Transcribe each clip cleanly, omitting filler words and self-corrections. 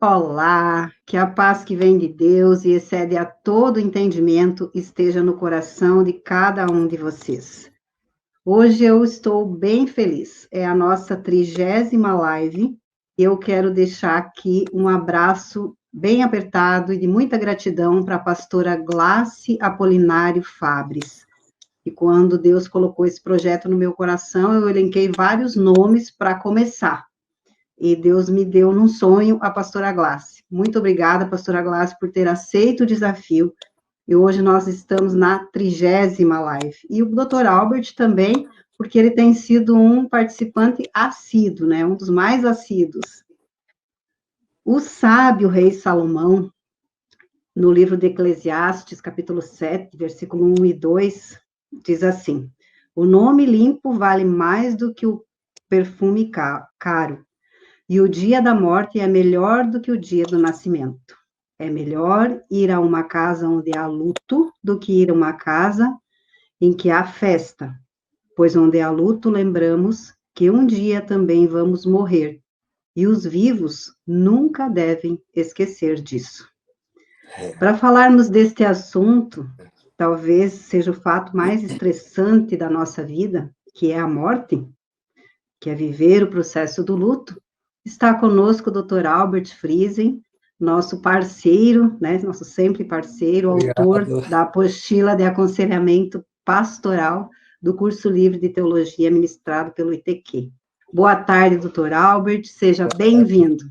Olá, que a paz que vem de Deus e excede a todo entendimento esteja no coração de cada um de vocês. Hoje eu estou bem feliz. É a nossa 30ª live e eu quero deixar aqui um abraço bem apertado e de muita gratidão para a pastora Gláce Apolinário Fabres. E quando Deus colocou esse projeto no meu coração, eu elenquei vários nomes para começar. E Deus me deu num sonho a pastora Gláce. Muito obrigada, pastora Gláce, por ter aceito o desafio. E hoje nós estamos na 30ª live. E o doutor Albert também, porque ele tem sido um participante assíduo, né? Um dos mais assíduos. O sábio rei Salomão, no livro de Eclesiastes, capítulo 7, versículo 1 e 2, diz assim: o nome limpo vale mais do que o perfume caro. E o dia da morte é melhor do que o dia do nascimento. É melhor ir a uma casa onde há luto do que ir a uma casa em que há festa, pois onde há luto lembramos que um dia também vamos morrer, e os vivos nunca devem esquecer disso. Para falarmos deste assunto, talvez seja o fato mais estressante da nossa vida, que é a morte, que é viver o processo do luto. Está conosco o Dr. Albert Friesen, nosso parceiro, né, nosso sempre parceiro, autor Obrigado. da apostila de aconselhamento pastoral do curso livre de teologia ministrado pelo ITQ. Boa tarde, Dr. Albert, seja bem-vindo.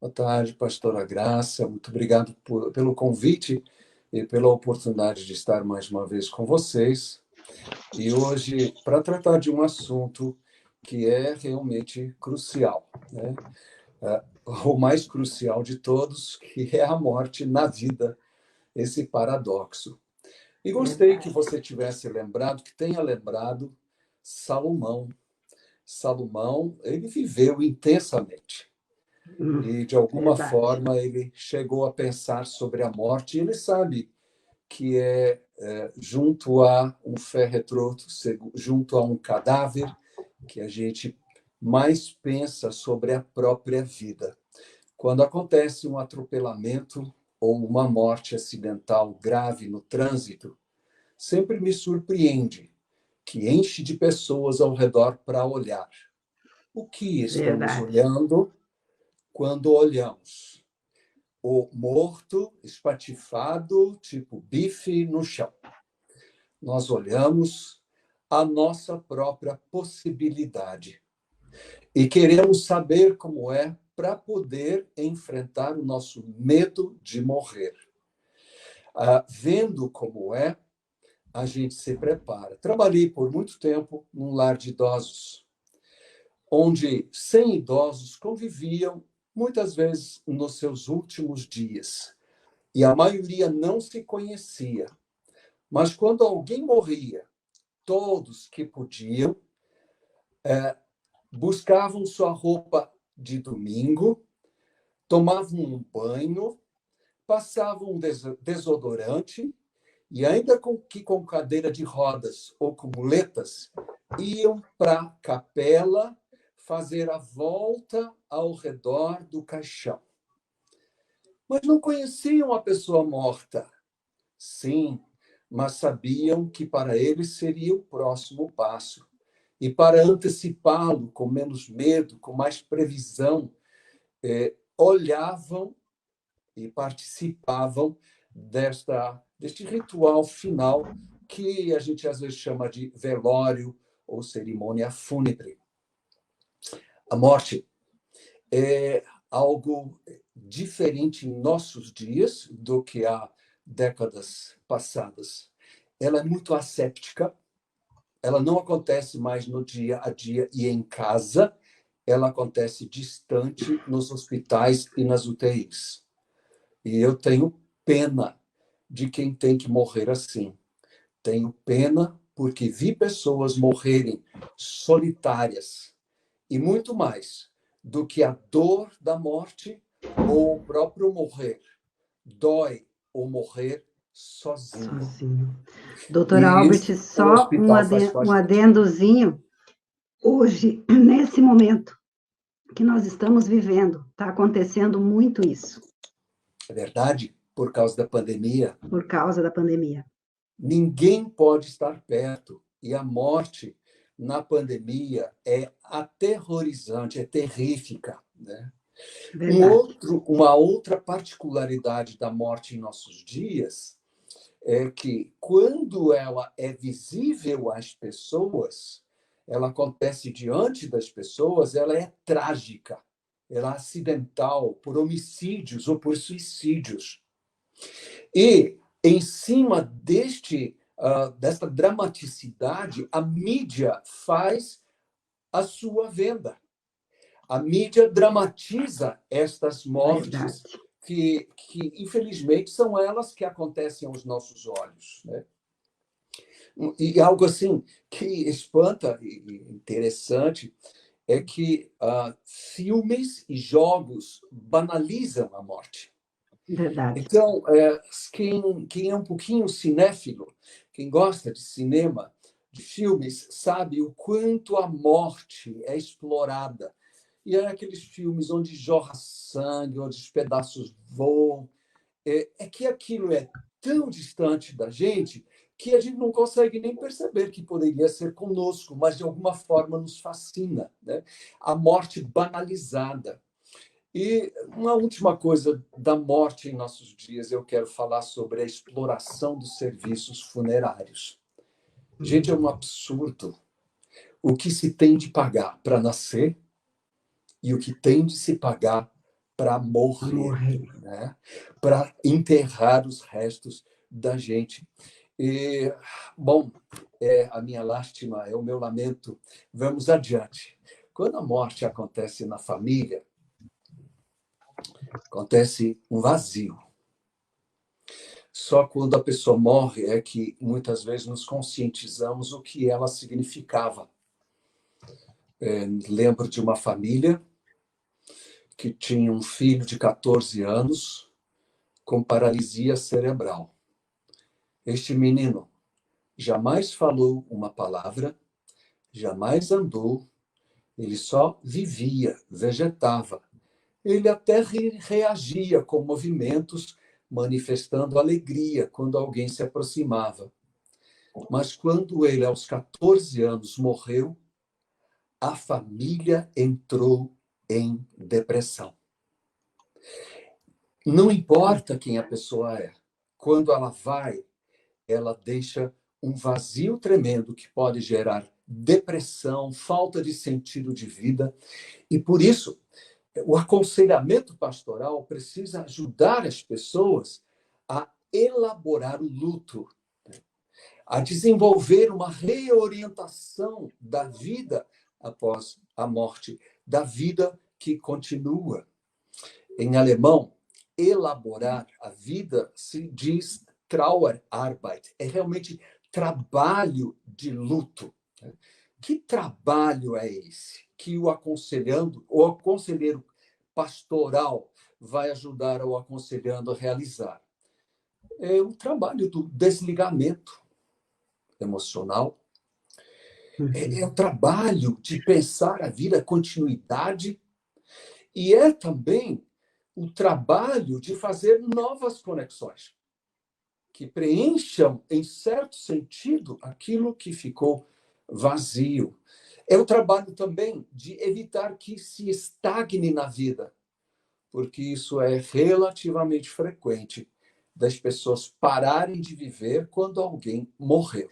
Boa tarde, pastora Graça. Muito obrigado pelo convite e pela oportunidade de estar mais uma vez com vocês. E hoje, para tratar de um assunto que é realmente crucial, né? O mais crucial de todos, que é a morte na vida, esse paradoxo. E gostei que você tivesse lembrado, que tenha lembrado Salomão. Salomão, ele viveu intensamente. E, de alguma Verdade. forma, ele chegou a pensar sobre a morte. E ele sabe que junto a um féretro, junto a um cadáver, que a gente mais pensa sobre a própria vida. Quando acontece um atropelamento ou uma morte acidental grave no trânsito, sempre me surpreende que enche de pessoas ao redor para olhar. O que estamos Verdade. olhando quando olhamos? O morto, espatifado, tipo bife no chão. Nós olhamos a nossa própria possibilidade e queremos saber como é para poder enfrentar o nosso medo de morrer. Vendo como é, a gente se prepara. Trabalhei por muito tempo num lar de idosos, onde 100 idosos conviviam, muitas vezes, nos seus últimos dias. E a maioria não se conhecia. Mas quando alguém morria, todos que podiam buscavam sua roupa de domingo, tomavam um banho, passavam um desodorante e ainda com cadeira de rodas ou com muletas, iam para a capela fazer a volta ao redor do caixão. Mas não conheciam a pessoa morta. Sim, mas sabiam que para eles seria o próximo passo. E para antecipá-lo com menos medo, com mais previsão, olhavam e participavam deste ritual final que a gente às vezes chama de velório ou cerimônia fúnebre. A morte é algo diferente em nossos dias do que há décadas passadas. Ela é muito asséptica, ela não acontece mais no dia a dia e em casa, ela acontece distante nos hospitais e nas UTIs. E eu tenho pena de quem tem que morrer assim. Tenho pena porque vi pessoas morrerem solitárias e muito mais do que a dor da morte ou o próprio morrer. Dói o morrer sozinho. Doutor E Albert, isso o só hospital faz com a um gente. adendozinho. Hoje, nesse momento, que nós estamos vivendo. Está acontecendo muito isso, É verdade? Por causa da pandemia, por causa da pandemia. ninguém pode estar perto. E a morte na pandemia é aterrorizante, é terrífica, né? Verdade. Uma outra particularidade da morte em nossos dias é que, quando ela é visível às pessoas, ela acontece diante das pessoas, ela é trágica, ela é acidental, por homicídios ou por suicídios. E, em cima desta dramaticidade, a mídia faz a sua venda. A mídia dramatiza estas mortes Verdade. que, infelizmente, são elas que acontecem aos nossos olhos, né? E algo assim que espanta e interessante é que filmes e jogos banalizam a morte. Verdade. Então, quem é um pouquinho cinéfilo, quem gosta de cinema, de filmes, sabe o quanto a morte é explorada. E é aqueles filmes onde jorra sangue, onde os pedaços voam. É que aquilo é tão distante da gente que a gente não consegue nem perceber que poderia ser conosco, mas de alguma forma nos fascina, né? A morte banalizada. E uma última coisa da morte em nossos dias, eu quero falar sobre a exploração dos serviços funerários. Gente, é um absurdo o que se tem de pagar para nascer e o que tem de se pagar para morrer, Morrer. né? Para enterrar os restos da gente. E, bom, é a minha lástima, é o meu lamento. Vamos adiante. Quando a morte acontece na família, acontece um vazio. Só quando a pessoa morre é que muitas vezes nos conscientizamos o que ela significava. Lembro de uma família que tinha um filho de 14 anos com paralisia cerebral. Este menino jamais falou uma palavra, jamais andou, ele só vivia, vegetava. Ele até reagia com movimentos, manifestando alegria quando alguém se aproximava. Mas quando ele, aos 14 anos, morreu, a família entrou em depressão. Não importa quem a pessoa é, quando ela vai, ela deixa um vazio tremendo que pode gerar depressão, falta de sentido de vida. E por isso, o aconselhamento pastoral precisa ajudar as pessoas a elaborar o luto, a desenvolver uma reorientação da vida após a morte, da vida que continua. Em alemão, elaborar a vida se diz Trauerarbeit, é realmente trabalho de luto. Que trabalho é esse que o conselheiro pastoral vai ajudar o aconselhando a realizar? É o trabalho do desligamento emocional, é o trabalho de pensar a vida, a continuidade, e é também o trabalho de fazer novas conexões, que preencham, em certo sentido, aquilo que ficou vazio. É o trabalho também de evitar que se estagne na vida, porque isso é relativamente frequente das pessoas pararem de viver quando alguém morreu.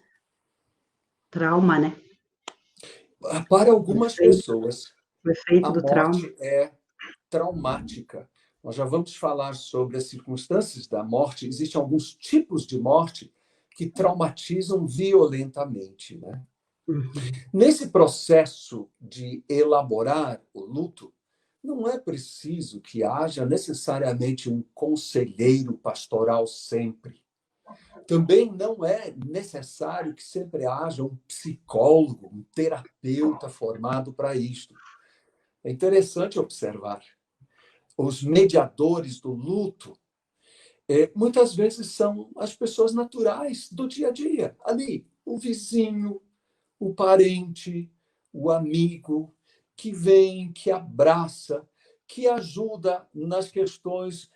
Trauma, né? Para algumas pessoas, O efeito a do trauma. morte é traumática. Nós já vamos falar sobre as circunstâncias da morte. Existem alguns tipos de morte que traumatizam violentamente, né? Nesse processo de elaborar o luto, não é preciso que haja necessariamente um conselheiro pastoral sempre. Também não é necessário que sempre haja um psicólogo, um terapeuta formado para isto. É interessante observar. Os mediadores do luto, muitas vezes são as pessoas naturais do dia a dia. Ali, o vizinho, o parente, o amigo. que vem, que abraça, que ajuda nas questões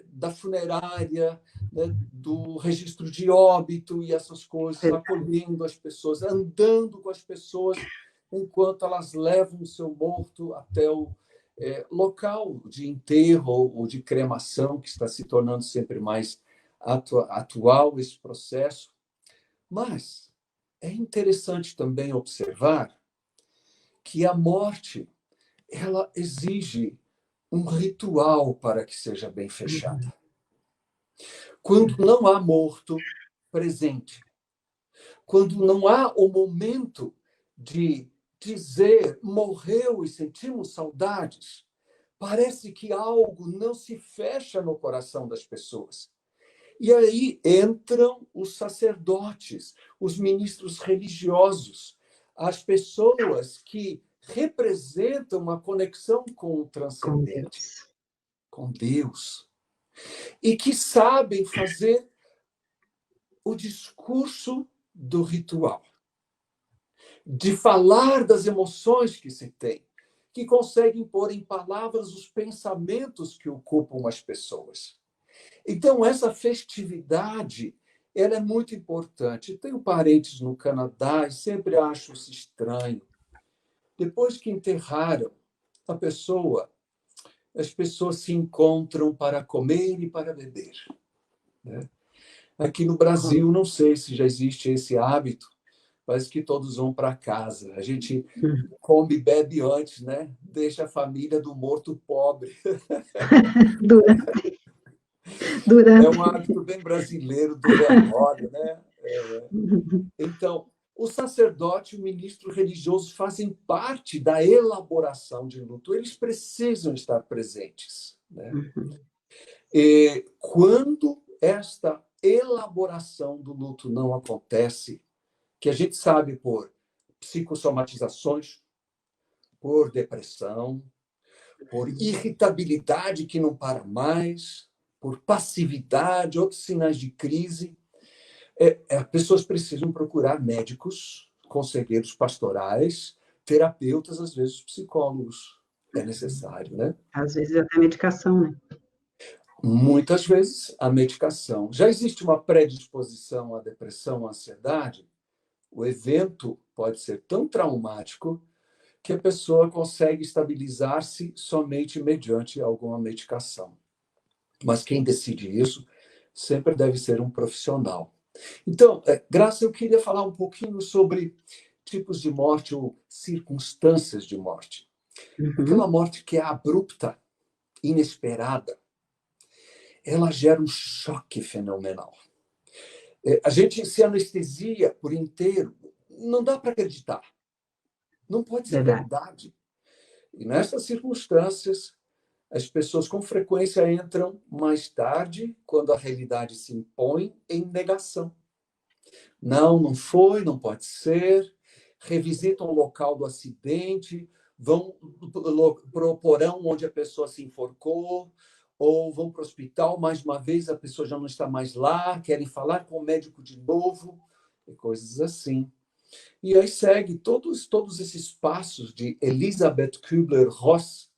da funerária, né, do registro de óbito e essas coisas, acolhendo as pessoas, andando com as pessoas enquanto elas levam o seu morto até o local de enterro ou de cremação, que está se tornando sempre mais atual esse processo. Mas é interessante também observar que a morte ela exige um ritual para que seja bem fechada. Quando não há morto presente, quando não há o momento de dizer morreu e sentimos saudades, parece que algo não se fecha no coração das pessoas. E aí entram os sacerdotes, os ministros religiosos, as pessoas que representam uma conexão com o transcendente, com Deus, e que sabem fazer o discurso do ritual, de falar das emoções que se tem, que conseguem pôr em palavras os pensamentos que ocupam as pessoas. Então, essa festividade ela é muito importante. Tenho parentes no Canadá e sempre acho isso estranho. Depois que enterraram a pessoa, as pessoas se encontram para comer e para beber, né? Aqui no Brasil, não sei se já existe esse hábito, mas que todos vão para casa. A gente come e bebe antes, né? Deixa a família do morto pobre. É um hábito bem brasileiro do velório, né? Então, o sacerdote e o ministro religioso fazem parte da elaboração de luto. Eles precisam estar presentes, né? E quando esta elaboração do luto não acontece, que a gente sabe por psicossomatizações, por depressão, por irritabilidade que não para mais, por passividade, outros sinais de crise, pessoas precisam procurar médicos, conselheiros pastorais, terapeutas, às vezes psicólogos. É necessário, né? Às vezes até medicação, né? Muitas vezes a medicação. Já existe uma predisposição à depressão, à ansiedade. O evento pode ser tão traumático que a pessoa consegue estabilizar-se somente mediante alguma medicação. Mas quem decide isso sempre deve ser um profissional. Então, Graça, eu queria falar um pouquinho sobre tipos de morte ou circunstâncias de morte. Aquela morte que é abrupta, inesperada, ela gera um choque fenomenal. A gente se anestesia por inteiro, não dá para acreditar. Não pode ser verdade. E nessas circunstâncias, as pessoas com frequência entram mais tarde, quando a realidade se impõe, em negação. Não, não foi, não pode ser. Revisitam o local do acidente, vão para o porão onde a pessoa se enforcou, ou vão para o hospital, mais uma vez a pessoa já não está mais lá, querem falar com o médico de novo, e coisas assim. E aí segue todos esses passos de Elisabeth Kübler-Ross,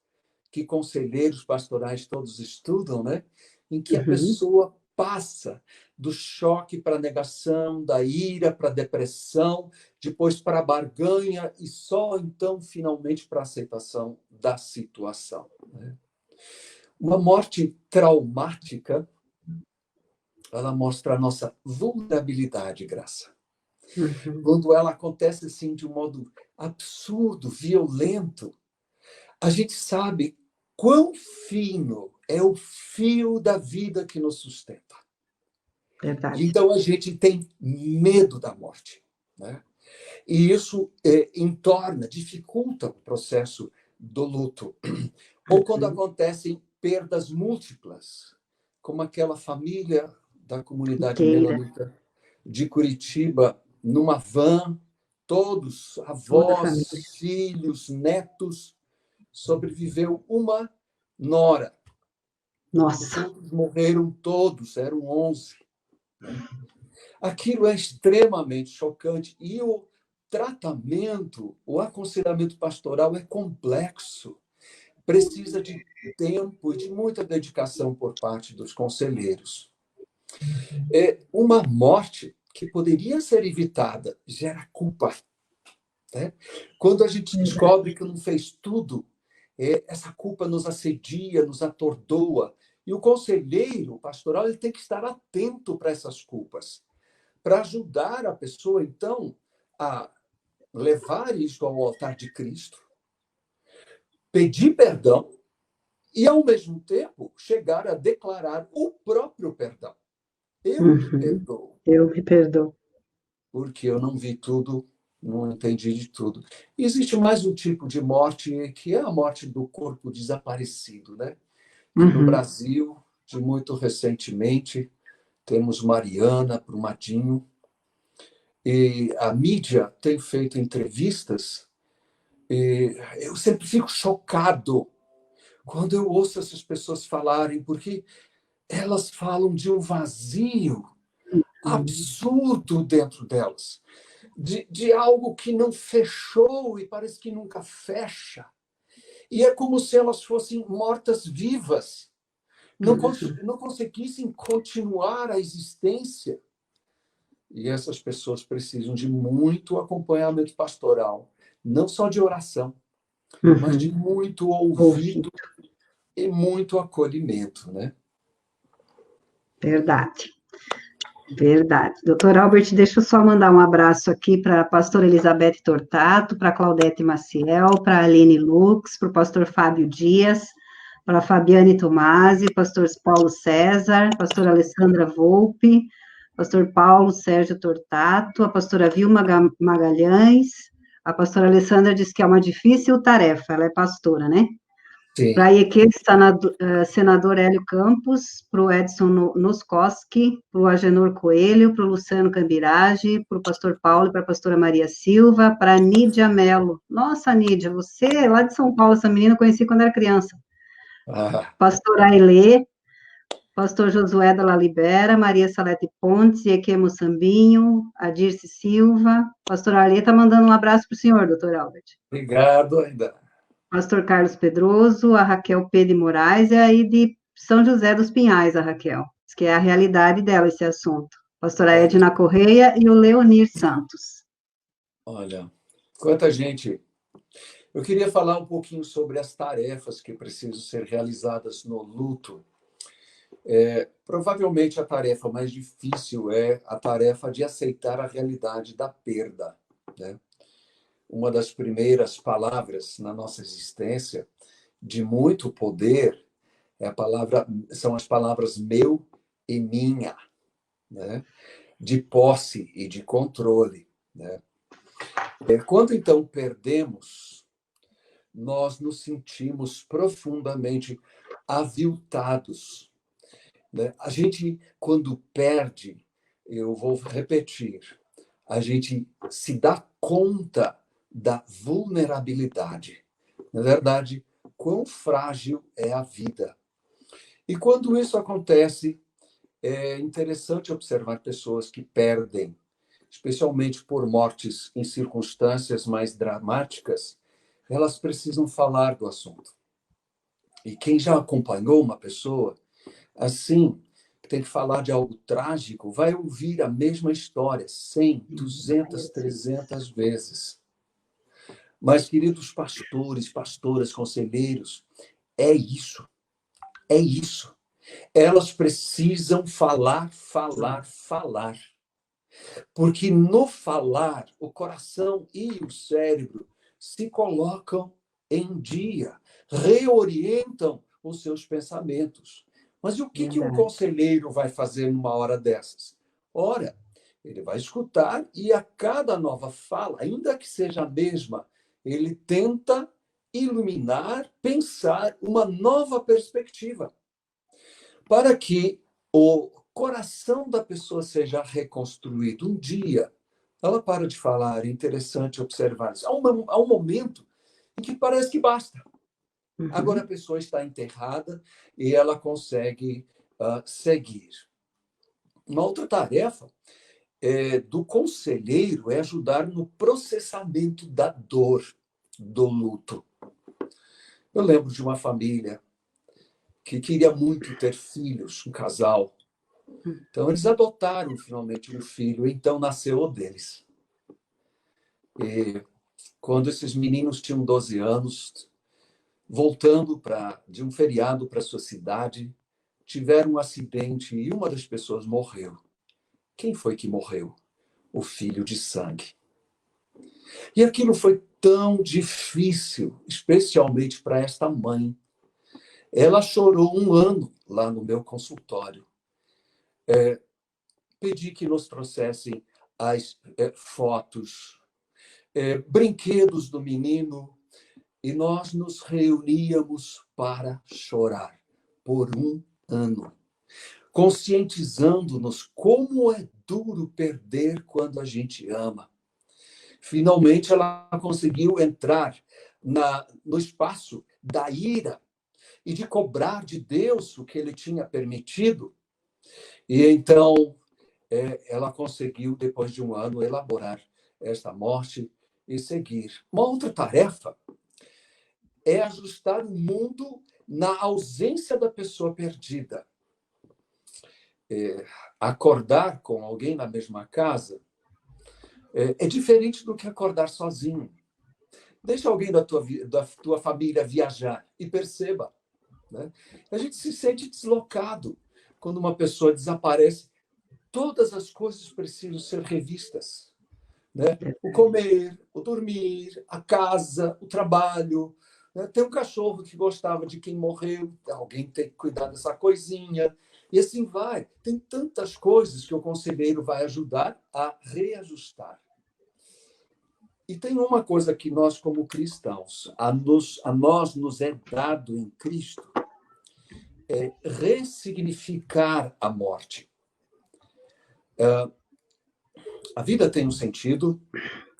que conselheiros pastorais todos estudam, né? Em que a pessoa passa do choque para a negação, da ira para a depressão, depois para a barganha e só então, finalmente, para a aceitação da situação, né? Uma morte traumática, ela mostra a nossa vulnerabilidade, Graça. Quando ela acontece assim de um modo absurdo, violento, a gente sabe quão fino é o fio da vida que nos sustenta. Verdade. Então a gente tem medo da morte, né? E isso entorna, dificulta o processo do luto. Ou quando acontecem perdas múltiplas, como aquela família da comunidade melanita de Curitiba, numa van, todos, avós, filhos, netos, sobreviveu uma nora. Nossa. Os outros morreram todos, eram 11. Aquilo é extremamente chocante. E o tratamento, o aconselhamento pastoral é complexo, precisa de tempo e de muita dedicação por parte dos conselheiros. Uma morte que poderia ser evitada gera culpa, né? Quando a gente descobre que não fez tudo, essa culpa nos assedia, nos atordoa. E o conselheiro pastoral ele tem que estar atento para essas culpas, para ajudar a pessoa, então, a levar isso ao altar de Cristo, pedir perdão e, ao mesmo tempo, chegar a declarar o próprio perdão. Eu me perdoo. Eu me perdoo. Porque eu não vi tudo, não entendi de tudo. E existe mais um tipo de morte, que é a morte do corpo desaparecido, né? Que no Brasil, de muito recentemente, temos Mariana Brumadinho, e a mídia tem feito entrevistas, e eu sempre fico chocado quando eu ouço essas pessoas falarem, porque elas falam de um vazio absurdo dentro delas, de algo que não fechou e parece que nunca fecha. E é como se elas fossem mortas-vivas, não conseguissem continuar a existência. E essas pessoas precisam de muito acompanhamento pastoral, não só de oração, mas de muito ouvido e muito acolhimento, né? Verdade. Verdade. Doutor Albert, deixa eu só mandar um abraço aqui para a pastora Elizabeth Tortato, para a Claudete Maciel, para a Aline Lux, para o pastor Fábio Dias, para a Fabiane Tomasi, pastor Paulo César, pastora Alessandra Volpe, pastor Paulo Sérgio Tortato, a pastora Vilma Magalhães, a pastora Alessandra diz que é uma difícil tarefa, ela é pastora, né? Para a Ieque, senador Hélio Campos, para o Edson Noskoski, para o Agenor Coelho, para o Luciano Cambirage, para o pastor Paulo e para a pastora Maria Silva, para a Nídia Mello. Nossa, Nídia, você é lá de São Paulo, essa menina eu conheci quando era criança. Pastor Ailê, pastor Josué da La Libera, Maria Salete Pontes, Ieque Moçambinho, Adirce Silva. Pastor Ailê está mandando um abraço para o senhor, doutor Albert. Obrigado, ainda. Pastor Carlos Pedroso, a Raquel P. de Moraes, e aí de São José dos Pinhais, a Raquel, que é a realidade dela, esse assunto. Pastora Edna Correia e o Leonir Santos. Olha, quanta gente. Eu queria falar um pouquinho sobre as tarefas que precisam ser realizadas no luto. Provavelmente a tarefa mais difícil é a tarefa de aceitar a realidade da perda, né? Uma das primeiras palavras na nossa existência de muito poder são as palavras meu e minha, né? De posse e de controle, né? Quando então perdemos, nós nos sentimos profundamente aviltados, né? A gente, quando perde, eu vou repetir, a gente se dá conta da vulnerabilidade. Na verdade, quão frágil é a vida. E quando isso acontece, é interessante observar pessoas que perdem, especialmente por mortes em circunstâncias mais dramáticas, elas precisam falar do assunto. E quem já acompanhou uma pessoa assim, tem que falar de algo trágico, vai ouvir a mesma história 100, 200, 300 vezes. Mas, queridos pastores, pastoras, conselheiros, é isso. É isso. Elas precisam falar, falar, falar. Porque no falar, o coração e o cérebro se colocam em dia, reorientam os seus pensamentos. Mas e o que um conselheiro vai fazer numa hora dessas? Ora, ele vai escutar e a cada nova fala, ainda que seja a mesma, ele tenta iluminar, pensar uma nova perspectiva, para que o coração da pessoa seja reconstruído. Um dia, ela para de falar, é interessante observar isso. Há um momento em que parece que basta. Agora a pessoa está enterrada e ela consegue seguir. Uma outra tarefa do conselheiro é ajudar no processamento da dor, do luto. Eu lembro de uma família que queria muito ter filhos, um casal. Então, eles adotaram finalmente um filho, então nasceu o deles. E quando esses meninos tinham 12 anos, voltando de um feriado para sua cidade, tiveram um acidente e uma das pessoas morreu. Quem foi que morreu? O filho de sangue. E aquilo foi tão difícil, especialmente para esta mãe. Ela chorou um ano lá no meu consultório. Pedi que nos trouxessem as fotos, brinquedos do menino, e nós nos reuníamos para chorar por um ano, conscientizando-nos como é duro perder quando a gente ama. Finalmente, ela conseguiu entrar no espaço da ira e de cobrar de Deus o que ele tinha permitido. E então, ela conseguiu, depois de um ano, elaborar esta morte e seguir. Uma outra tarefa é ajustar o mundo na ausência da pessoa perdida. Acordar com alguém na mesma casa é diferente do que acordar sozinho. Deixa alguém da tua família viajar e perceba. Né? A gente se sente deslocado quando uma pessoa desaparece. Todas as coisas precisam ser revistas. Né? O comer, o dormir, a casa, o trabalho. Né? Tem um cachorro que gostava de quem morreu, alguém tem que cuidar dessa coisinha. E assim vai. Tem tantas coisas que o conselheiro vai ajudar a reajustar. E tem uma coisa que nós, como cristãos, a nós nos é dado em Cristo, é ressignificar a morte. A vida tem um sentido,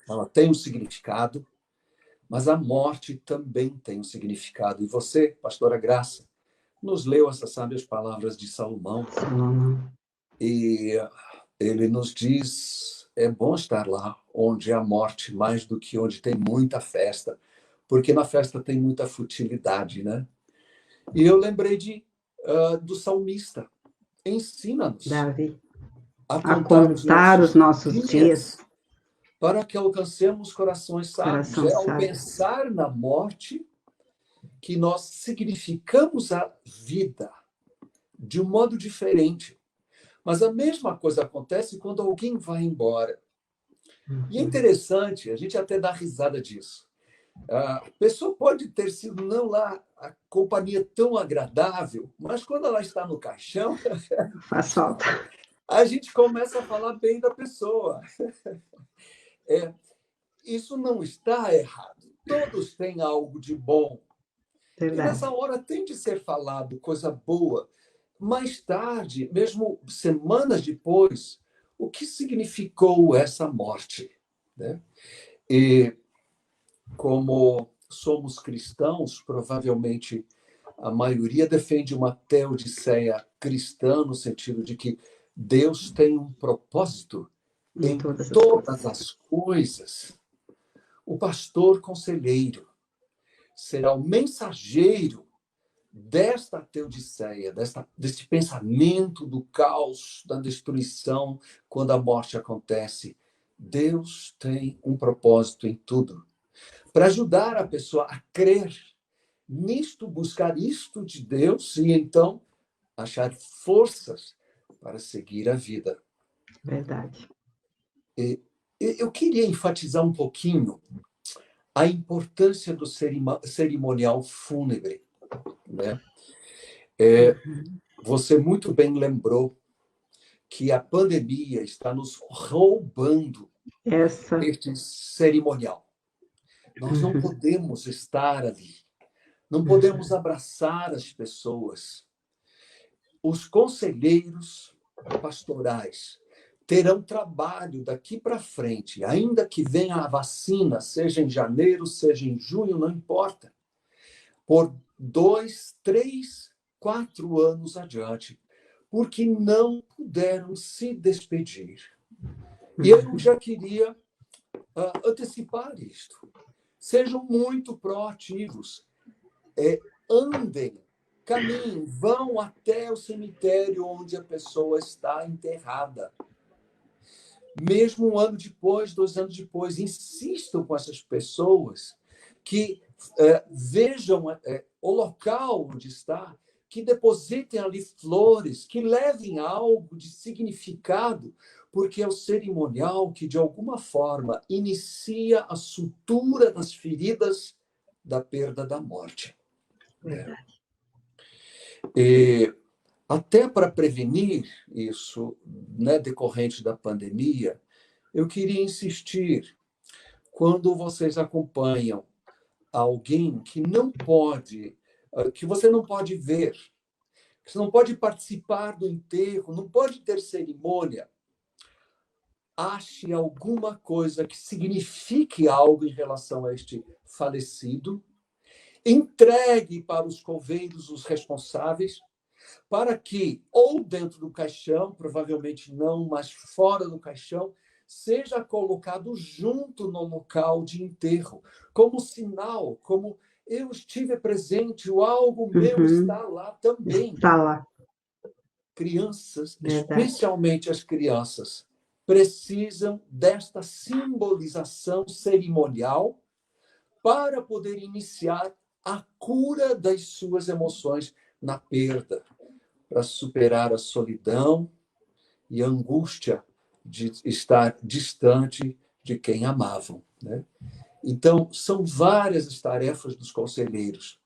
ela tem um significado, mas a morte também tem um significado. E você, pastora Graça, nos leu essas sábias palavras de Salomão. E ele nos diz, é bom estar lá onde há morte, mais do que onde tem muita festa, porque na festa tem muita futilidade, né? E eu lembrei do salmista. Ensina-nos Davi, a a contar contar os nossos dias dias, para que alcancemos corações sábios. coração É ao sábio. pensar na morte que nós significamos a vida de um modo diferente. Mas a mesma coisa acontece quando alguém vai embora. E é interessante, a gente até dá risada disso. A pessoa pode ter sido não lá a companhia tão agradável, mas quando ela está no caixão, Faz falta. a gente começa a falar bem da pessoa. Isso não está errado. Todos têm algo de bom. E Verdade. nessa hora tem de ser falado coisa boa. Mais tarde, mesmo semanas depois, o que significou essa morte? Né? E como somos cristãos, provavelmente a maioria defende uma teodiceia cristã, no sentido de que Deus tem um propósito em todas as coisas. O pastor conselheiro será o mensageiro desta teodiceia, deste pensamento do caos, da destruição, quando a morte acontece. Deus tem um propósito em tudo. Para ajudar a pessoa a crer nisto, buscar isto de Deus e então achar forças para seguir a vida. Verdade. Eu queria enfatizar um pouquinho a importância do cerimonial fúnebre. Né? Você muito bem lembrou que a pandemia está nos roubando este cerimonial. Nós não podemos estar ali. Não podemos abraçar as pessoas. Os conselheiros pastorais terão trabalho daqui para frente, ainda que venha a vacina, seja em janeiro, seja em junho, não importa, por 2, 3, 4 anos adiante, porque não puderam se despedir. E eu já queria antecipar isto. Sejam muito proativos. Andem, caminhem, vão até o cemitério onde a pessoa está enterrada. Mesmo 1 ano depois, 2 anos depois, insistam com essas pessoas que vejam o local onde está, que depositem ali flores, que levem algo de significado, porque é o cerimonial que, de alguma forma, inicia a sutura das feridas da perda da morte. Verdade. E até para prevenir isso, né, decorrente da pandemia, eu queria insistir, quando vocês acompanham alguém que não pode, que você não pode ver, que você não pode participar do enterro, não pode ter cerimônia, ache alguma coisa que signifique algo em relação a este falecido, entregue para os coveiros os responsáveis, para que, ou dentro do caixão, provavelmente não, mas fora do caixão, seja colocado junto no local de enterro, como sinal, como eu estive presente, o algo meu está lá também. Está lá. Crianças, Verdade. especialmente as crianças, precisam desta simbolização cerimonial para poder iniciar a cura das suas emoções na perda, para superar a solidão e a angústia de estar distante de quem amavam, né? Então, são várias as tarefas dos conselheiros.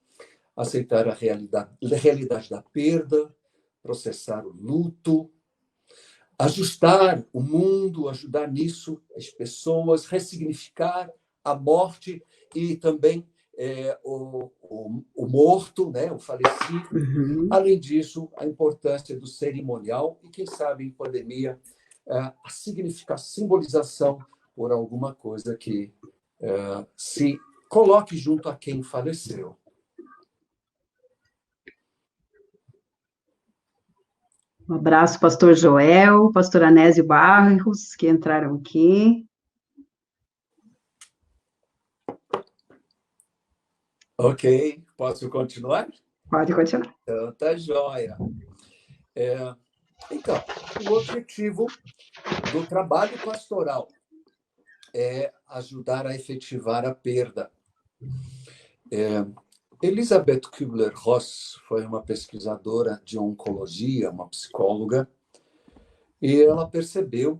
Aceitar a realidade da perda, processar o luto, ajustar o mundo, ajudar nisso as pessoas, ressignificar a morte e também o morto, né, o falecido. Além disso, a importância do cerimonial e, quem sabe, em pandemia, a simbolização por alguma coisa que se coloque junto a quem faleceu. Um abraço, pastor Joel, pastor Anésio Barros, que entraram aqui. Ok, posso continuar? Pode continuar. Então, tá joia. Então, o objetivo do trabalho pastoral é ajudar a efetivar a perda. Elizabeth Kübler-Ross foi uma pesquisadora de oncologia, uma psicóloga, e ela percebeu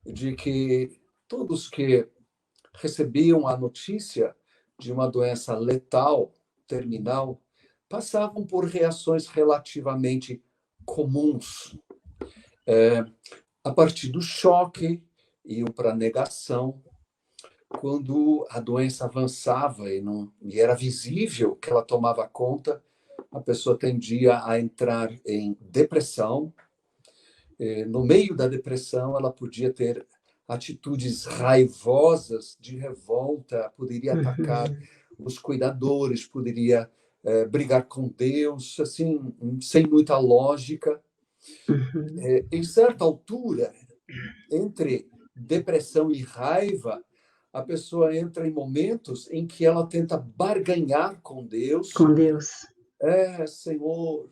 de que todos que recebiam a notícia de uma doença letal, terminal, passavam por reações relativamente comuns. A partir do choque, iam para a negação. Quando a doença avançava e era visível que ela tomava conta, a pessoa tendia a entrar em depressão. No meio da depressão, ela podia ter atitudes raivosas de revolta, poderia atacar os cuidadores, poderia brigar com Deus, assim, sem muita lógica. Em certa altura, entre depressão e raiva, a pessoa entra em momentos em que ela tenta barganhar com Deus. Com Deus. Senhor,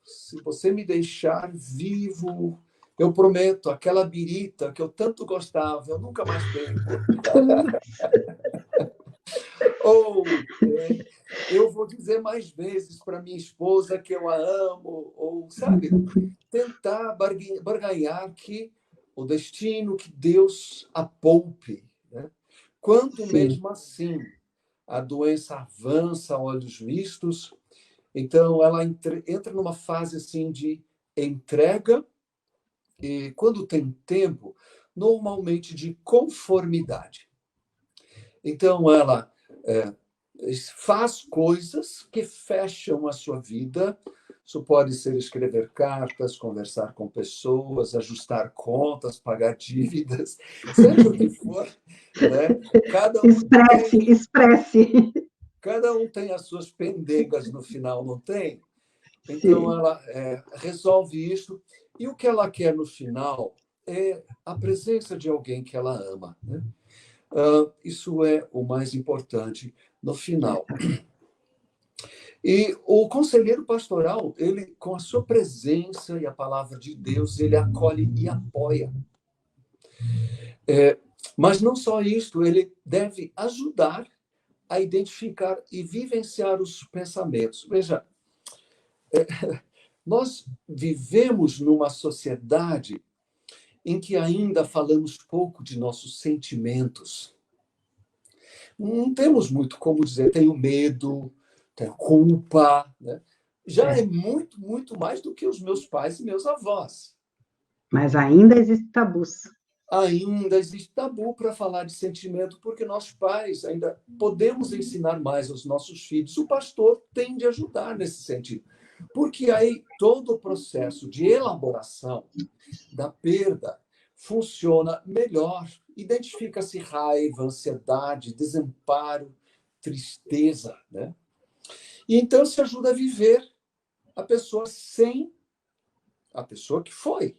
se você me deixar vivo, eu prometo, aquela birita que eu tanto gostava, eu nunca mais perco. Ou eu vou dizer mais vezes para minha esposa que eu a amo, ou, sabe, tentar barganhar que o destino, que Deus a poupe, né? Quando mesmo assim a doença avança a olhos vistos, então ela entra numa fase assim de entrega e, quando tem tempo, normalmente de conformidade. Então ela faz coisas que fecham a sua vida. Isso pode ser escrever cartas, conversar com pessoas, ajustar contas, pagar dívidas, seja o que for, né? Expresse. Cada um tem as suas pendengas no final, não tem? Então, ela resolve isso. E o que ela quer no final é a presença de alguém que ela ama, né? Isso é o mais importante no final. E o conselheiro pastoral, ele, com a sua presença e a palavra de Deus, ele acolhe e apoia. Mas não só isso, ele deve ajudar a identificar e vivenciar os pensamentos. Veja, nós vivemos numa sociedade em que ainda falamos pouco de nossos sentimentos. Não temos muito como dizer, tenho medo, tenho culpa, né? Já é muito, muito mais do que os meus pais e meus avós. Mas ainda existem tabus. Ainda existe tabu para falar de sentimento, porque nós pais ainda podemos ensinar mais aos nossos filhos. O pastor tem de ajudar nesse sentido. Porque aí todo o processo de elaboração da perda funciona melhor. Identifica-se raiva, ansiedade, desamparo, tristeza, né? E então se ajuda a viver a pessoa sem a pessoa que foi.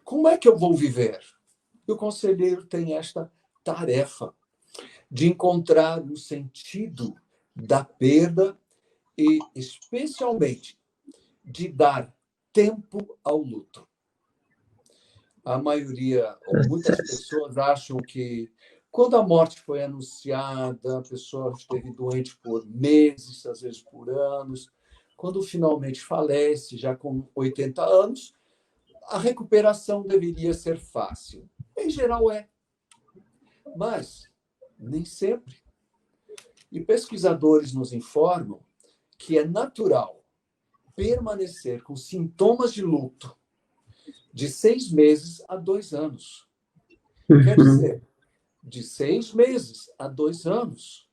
Como é que eu vou viver? E o conselheiro tem esta tarefa de encontrar um sentido da perda e, especialmente, de dar tempo ao luto. A maioria, ou muitas pessoas acham que quando a morte foi anunciada, a pessoa esteve doente por meses, às vezes por anos. Quando finalmente falece, já com 80 anos, a recuperação deveria ser fácil. Em geral é. Mas nem sempre. E pesquisadores nos informam que é natural permanecer com sintomas de luto de 6 meses a 2 anos. Quer dizer, de 6 meses a 2 anos,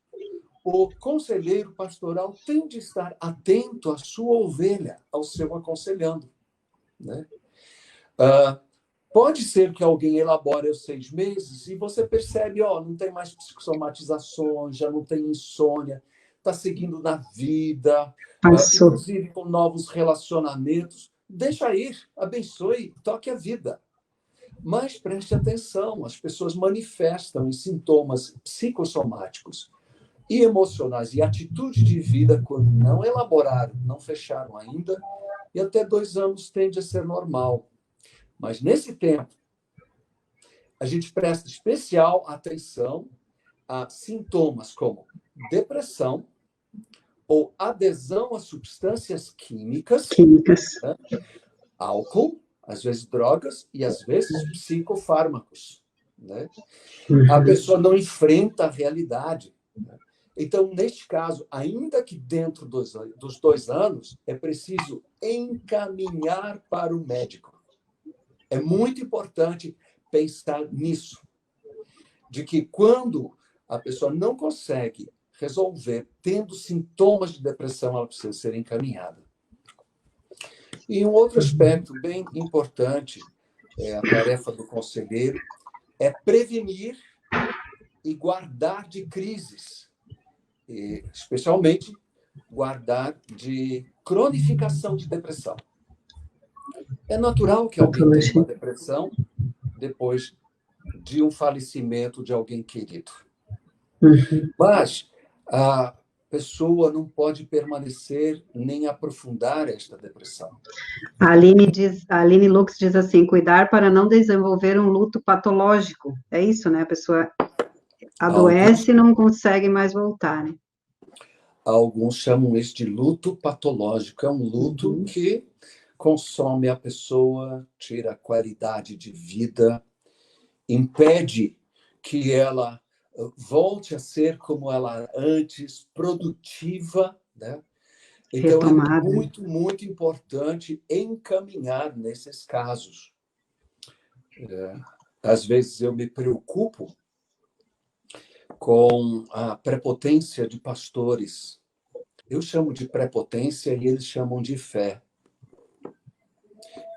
o conselheiro pastoral tem de estar atento à sua ovelha, ao seu aconselhando, né? Pode ser que alguém elabore os 6 meses e você percebe, não tem mais psicossomatizações, já não tem insônia, está seguindo na vida, inclusive com novos relacionamentos. Deixa ir, abençoe, toque a vida. Mas preste atenção, as pessoas manifestam em sintomas psicossomáticos e emocionais e atitude de vida quando não elaboraram, não fecharam ainda, e até 2 anos tende a ser normal. Mas, nesse tempo, a gente presta especial atenção a sintomas como depressão ou adesão a substâncias químicas. Né? Álcool, às vezes drogas e, às vezes, psicofármacos. Né? A pessoa não enfrenta a realidade. Né? Então, neste caso, ainda que dentro dos 2 anos, é preciso encaminhar para o médico. É muito importante pensar nisso, de que quando a pessoa não consegue resolver, tendo sintomas de depressão, ela precisa ser encaminhada. E um outro aspecto bem importante, a tarefa do conselheiro, é prevenir e guardar de crises, e, especialmente, guardar de cronificação de depressão. É natural que alguém tenha uma depressão depois de um falecimento de alguém querido. Mas a pessoa não pode permanecer nem aprofundar esta depressão. A Aline Lux diz assim, cuidar para não desenvolver um luto patológico. É isso, né? A pessoa adoece e não consegue mais voltar, né? Alguns chamam isso de luto patológico. É um luto que consome a pessoa, tira a qualidade de vida, impede que ela volte a ser como ela era antes, produtiva, né? Então, é muito, muito importante encaminhar nesses casos. Às vezes eu me preocupo com a prepotência de pastores. Eu chamo de prepotência e eles chamam de fé.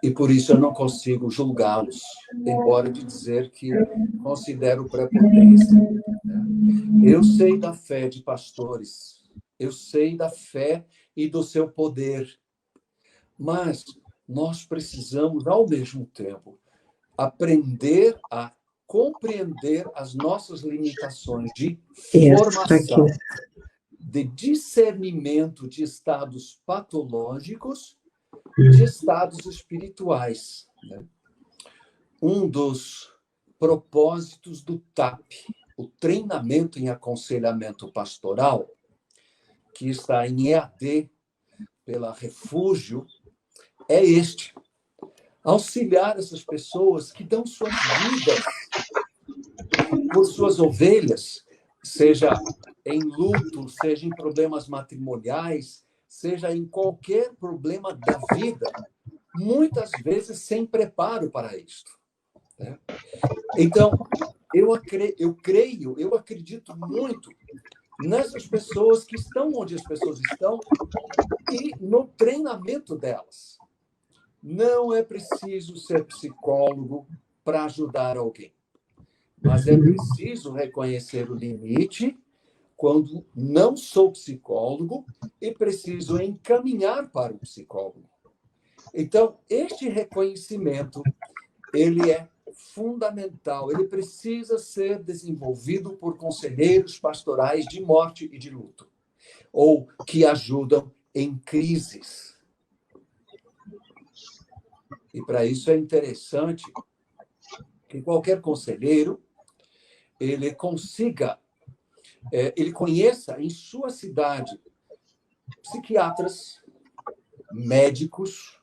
E por isso eu não consigo julgá-los, embora de dizer que considero prepotência. Eu sei da fé de pastores, eu sei da fé e do seu poder, mas nós precisamos, ao mesmo tempo, aprender a compreender as nossas limitações de formação, de discernimento de estados patológicos e de estados espirituais, né? Um dos propósitos do TAP, o treinamento em aconselhamento pastoral, que está em EAD pela Refúgio, é este: auxiliar essas pessoas que dão suas vidas por suas ovelhas, seja em luto, seja em problemas matrimoniais, seja em qualquer problema da vida, muitas vezes sem preparo para isto, né? Então, eu acredito muito nessas pessoas que estão onde as pessoas estão e no treinamento delas. Não é preciso ser psicólogo para ajudar alguém, mas é preciso reconhecer o limite quando não sou psicólogo e preciso encaminhar para o psicólogo. Então, este reconhecimento, ele é fundamental, ele precisa ser desenvolvido por conselheiros pastorais de morte e de luto, ou que ajudam em crises. E para isso é interessante que qualquer conselheiro ele consiga, ele conheça em sua cidade psiquiatras, médicos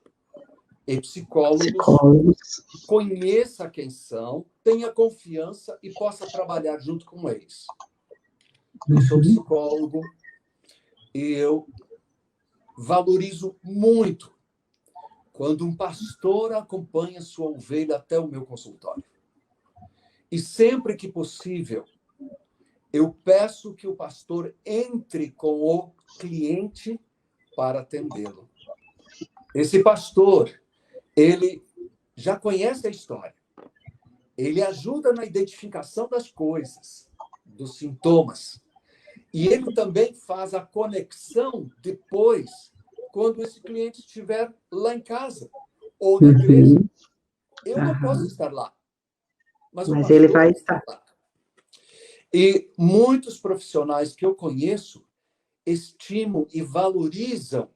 e psicólogos, conheça quem são, tenha confiança e possa trabalhar junto com eles. Eu sou psicólogo e eu valorizo muito quando um pastor acompanha sua ovelha até o meu consultório. E sempre que possível, eu peço que o pastor entre com o cliente para atendê-lo. Esse pastor, ele já conhece a história. Ele ajuda na identificação das coisas, dos sintomas. E ele também faz a conexão depois, quando esse cliente estiver lá em casa ou na igreja. Eu não posso estar lá, mas o pastor ele vai estar lá. E muitos profissionais que eu conheço estimam e valorizam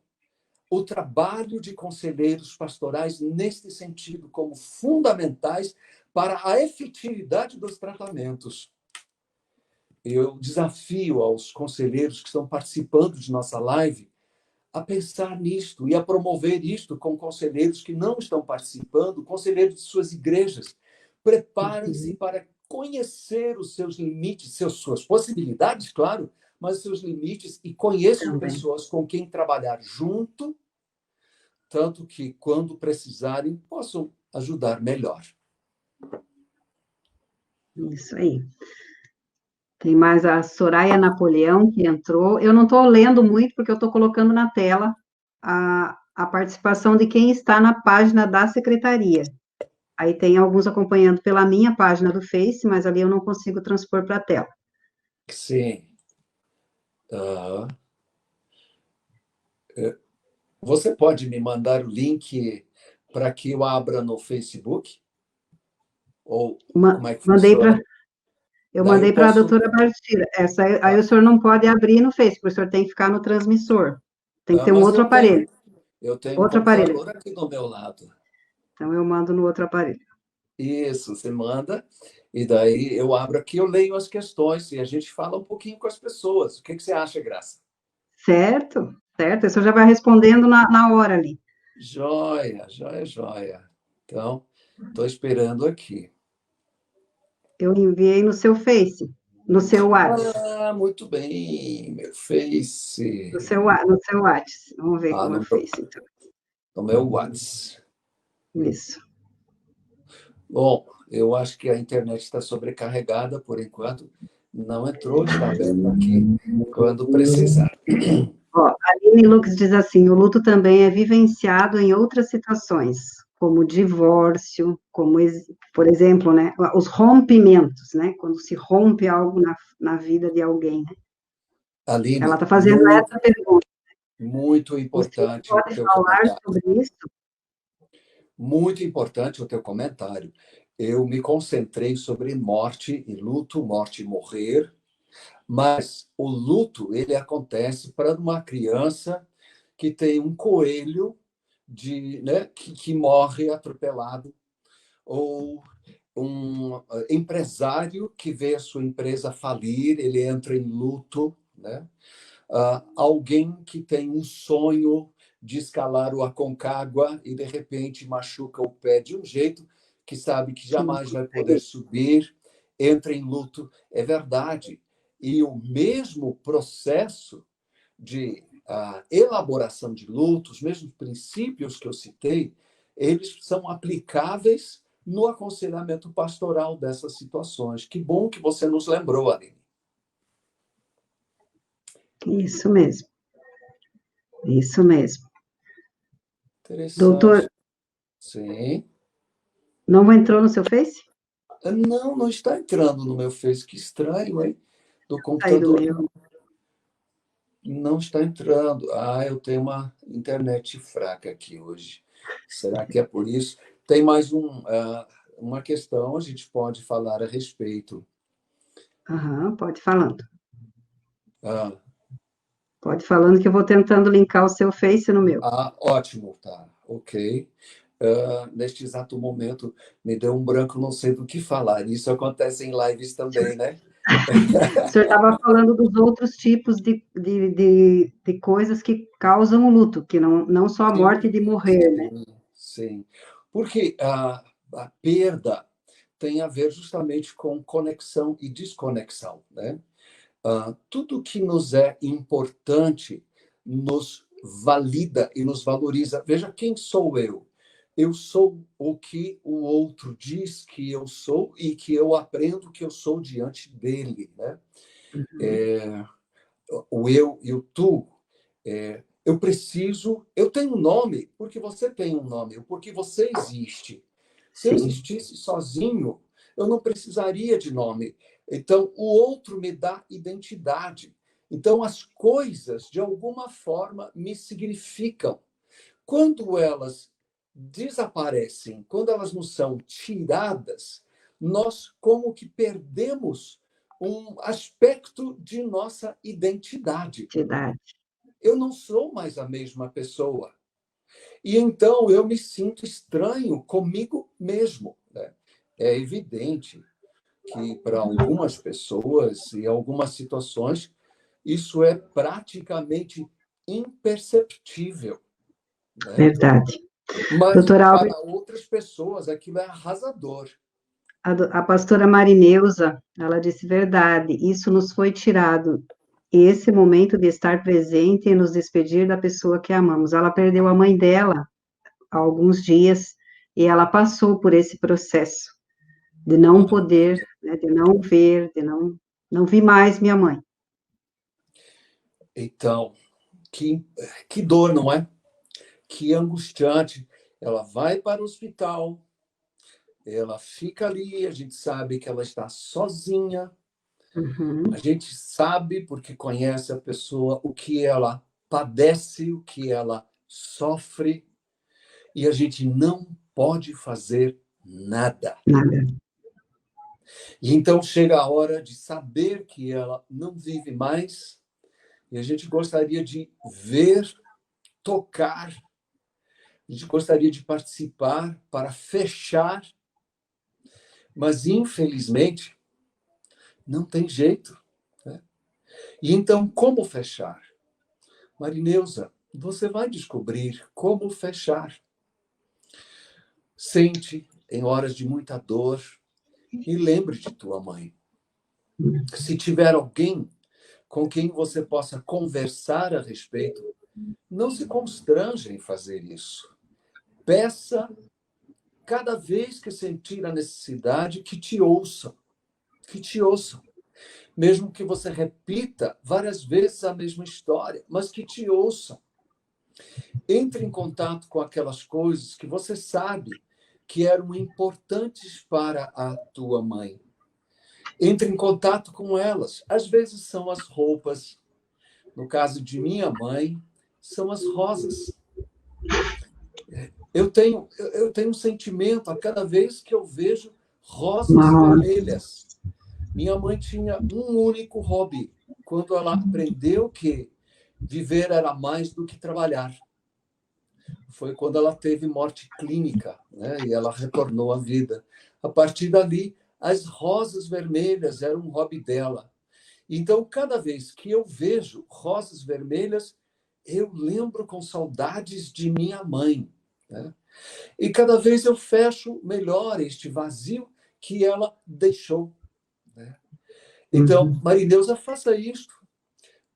o trabalho de conselheiros pastorais neste sentido, como fundamentais para a efetividade dos tratamentos. Eu desafio aos conselheiros que estão participando de nossa live a pensar nisto e a promover isto com conselheiros que não estão participando, conselheiros de suas igrejas. Preparem-se para conhecer os seus limites, suas possibilidades, claro, mas seus limites, e conheçam pessoas com quem trabalhar junto, tanto que, quando precisarem, possam ajudar melhor. Isso aí. Tem mais a Soraya Napoleão, que entrou. Eu não estou lendo muito, porque eu estou colocando na tela a participação de quem está na página da secretaria. Aí tem alguns acompanhando pela minha página do Face, mas ali eu não consigo transpor para a tela. Sim. Você pode me mandar o link para que eu abra no Facebook? Ou como é que funciona? Eu mandei para a doutora Bartira. Aí o senhor não pode abrir no Facebook, o senhor tem que ficar no transmissor. Tem que ter um outro aparelho. Eu tenho outro um computador aparelho aqui do meu lado. Então eu mando no outro aparelho. Isso, você manda, e daí eu abro aqui, eu leio as questões e a gente fala um pouquinho com as pessoas. O que você acha, Graça? Certo. O senhor já vai respondendo na hora ali. Joia. Então, estou esperando aqui. Eu enviei no seu Face, no seu WhatsApp. Muito bem, meu Face. No seu WhatsApp. Vamos ver como é o Face, então. No meu WhatsApp. Isso. Bom, eu acho que a internet está sobrecarregada por enquanto. Não entrou, está aberto aqui quando precisar. Ó, a Aline Lux diz assim: o luto também é vivenciado em outras situações, como divórcio, como, por exemplo, né, os rompimentos, né, quando se rompe algo na vida de alguém. Né? Aline, ela está fazendo essa pergunta. Muito importante. Você pode falar sobre isso? Muito importante o teu comentário. Eu me concentrei sobre morte e luto, morte e morrer, mas o luto ele acontece para uma criança que tem um coelho que morre atropelado, ou um empresário que vê a sua empresa falir, ele entra em luto, né? Alguém que tem um sonho de escalar o Aconcagua e, de repente, machuca o pé de um jeito que sabe que Sim. jamais vai poder subir, entra em luto. É verdade. E o mesmo processo de elaboração de luto, os mesmos princípios que eu citei, eles são aplicáveis no aconselhamento pastoral dessas situações. Que bom que você nos lembrou, Aline. Isso mesmo, isso mesmo. Interessante. Doutor, Sim. não entrou no seu Face? Não, não está entrando no meu Face. Que estranho, hein? Do Aí do computador meu. não está entrando. Eu tenho uma internet fraca aqui hoje. Será que é por isso? Tem mais uma questão, a gente pode falar a respeito. Aham, pode falando. Ah, Pode falando que eu vou tentando linkar o seu Face no meu. ótimo, tá. Ok. Neste exato momento, me deu um branco, não sei do que falar. Isso acontece em lives também, né? O senhor estava falando dos outros tipos de coisas que causam o luto, que não só a morte Sim, de morrer, né? sim, sim. Porque a perda tem a ver justamente com conexão e desconexão, né? Tudo que nos é importante nos valida e nos valoriza. Veja, quem sou eu? Eu sou o que o outro diz que eu sou e que eu aprendo que eu sou diante dele, né? Uhum. O eu e o tu. Eu tenho um nome porque você tem um nome, porque você existe. Se eu Sim, existisse sozinho, eu não precisaria de nome. Então, o outro me dá identidade. Então, as coisas, de alguma forma, me significam. Quando elas desaparecem, quando elas não são tiradas, nós como que perdemos um aspecto de nossa identidade. verdade. Eu não sou mais a mesma pessoa. E então eu me sinto estranho comigo mesmo, né? É evidente que para algumas pessoas e algumas situações isso é praticamente imperceptível, né? Verdade. Mas Doutora Albert, para outras pessoas aquilo é arrasador. a pastora Marineusa, ela disse verdade, isso nos foi tirado. Esse momento de estar presente e nos despedir da pessoa que amamos. Ela perdeu a mãe dela há alguns dias e ela passou por esse processo de não poder, né, de não ver, de não vi mais minha mãe. Então, que dor, não é? Que angustiante. Ela vai para o hospital, ela fica ali, a gente sabe que ela está sozinha, a Uhum, gente sabe, porque conhece a pessoa, o que ela padece, o que ela sofre, e a gente não pode fazer nada. nada. E então chega a hora de saber que ela não vive mais, e a gente gostaria de ver, tocar, a gente gostaria de participar para fechar, mas infelizmente não tem jeito, né? E então, como fechar? Marineusa, você vai descobrir como fechar. Sente em horas de muita dor e lembre de tua mãe. Se tiver alguém com quem você possa conversar a respeito, não se constranja em fazer isso. Peça, cada vez que sentir a necessidade, que te ouçam, que te ouçam. Mesmo que você repita várias vezes a mesma história, mas que te ouçam. Entre em contato com aquelas coisas que você sabe que eram importantes para a tua mãe. Entre em contato com elas. Às vezes são as roupas. No caso de minha mãe, são as rosas. eu tenho um sentimento a cada vez que eu vejo rosas Nossa, vermelhas. Minha mãe tinha um único hobby, quando ela aprendeu que viver era mais do que trabalhar. Foi quando ela teve morte clínica, né? E ela retornou à vida. A partir dali, as rosas vermelhas eram um hobby dela. Então, cada vez que eu vejo rosas vermelhas, eu lembro com saudades de minha mãe, né? E cada vez eu fecho melhor este vazio que ela deixou, né? Então, Marineusa, faça isto.